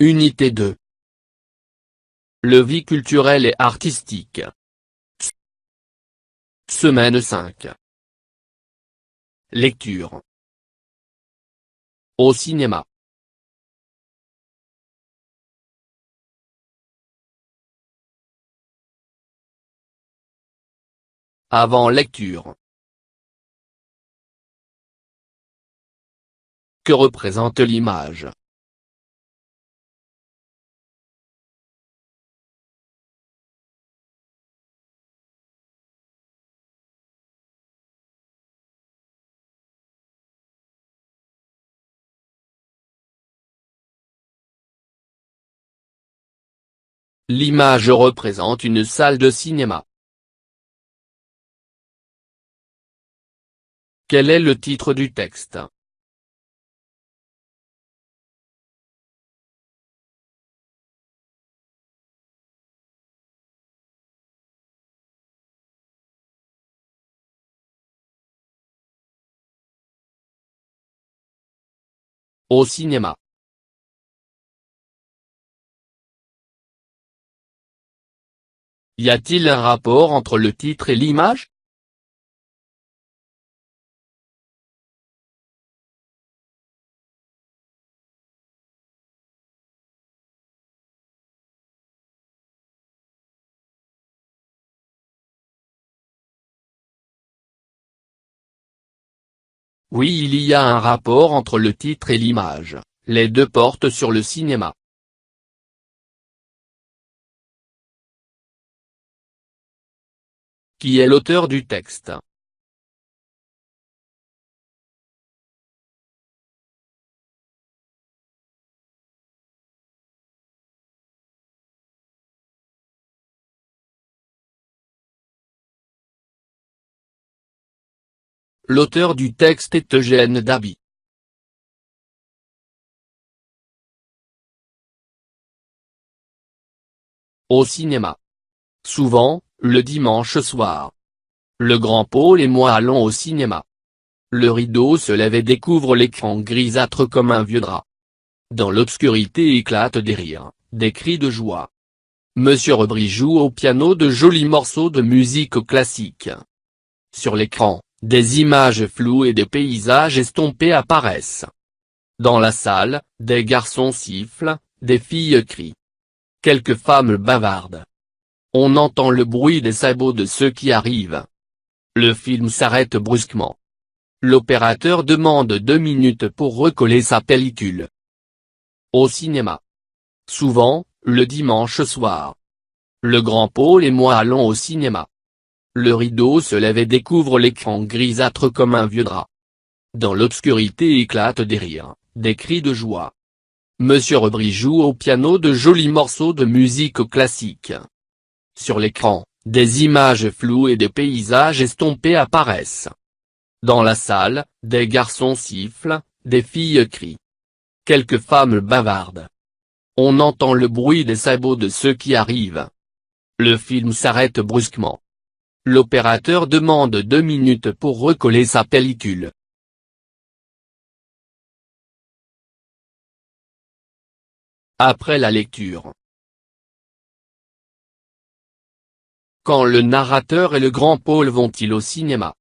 Unité 2. Le vie culturelle et artistique. Semaine 5. Lecture. Au cinéma. Avant lecture. Que représente l'image? L'image représente une salle de cinéma. Quel est le titre du texte? Au cinéma. Y a-t-il un rapport entre le titre et l'image? Oui, il y a un rapport entre le titre et l'image, les deux portent sur le cinéma. Qui est l'auteur du texte? L'auteur du texte est Eugène Dabi. Au cinéma. Souvent, le dimanche soir. Le grand Paul et moi allons au cinéma. Le rideau se lève et découvre l'écran grisâtre comme un vieux drap. Dans l'obscurité éclatent des rires, des cris de joie. Monsieur Rebry joue au piano de jolis morceaux de musique classique. Sur l'écran, des images floues et des paysages estompés apparaissent. Dans la salle, des garçons sifflent, des filles crient. Quelques femmes bavardent. On entend le bruit des sabots de ceux qui arrivent. Le film s'arrête brusquement. L'opérateur demande 2 minutes pour recoller sa pellicule. Au cinéma. Souvent, le dimanche soir. Le grand Paul et moi allons au cinéma. Le rideau se lève et découvre l'écran grisâtre comme un vieux drap. Dans l'obscurité éclatent des rires, des cris de joie. Monsieur Rebry joue au piano de jolis morceaux de musique classique. Sur l'écran, des images floues et des paysages estompés apparaissent. Dans la salle, des garçons sifflent, des filles crient. Quelques femmes bavardent. On entend le bruit des sabots de ceux qui arrivent. Le film s'arrête brusquement. L'opérateur demande 2 minutes pour recoller sa pellicule. Après la lecture. Quand le narrateur et le grand Paul vont-ils au cinéma?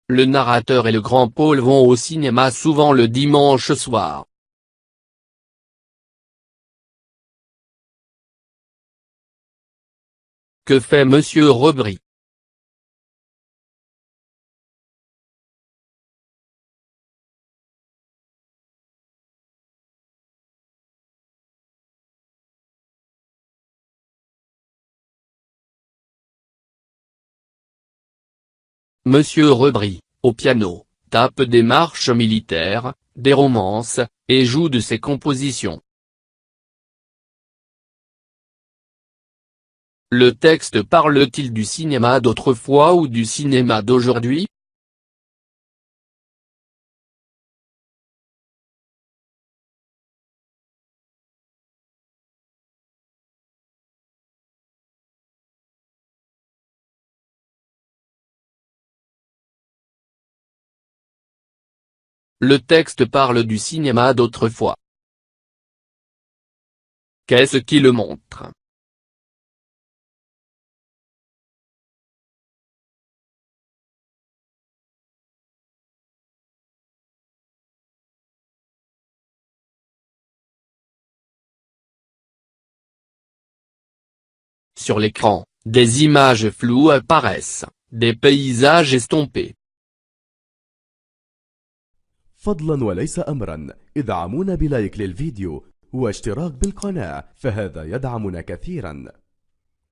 Le narrateur et le grand Paul vont au cinéma souvent le dimanche soir. Que fait Monsieur Rebry? Monsieur Rebry, au piano, tape des marches militaires, des romances, et joue de ses compositions. Le texte parle-t-il du cinéma d'autrefois ou du cinéma d'aujourd'hui? Le texte parle du cinéma d'autrefois. Qu'est-ce qui le montre? Sur l'écran, des images floues apparaissent, des paysages estompés. فضلا وليس أمرا، ادعمونا بلايك للفيديو واشتراك بالقناة، فهذا يدعمنا كثيرا.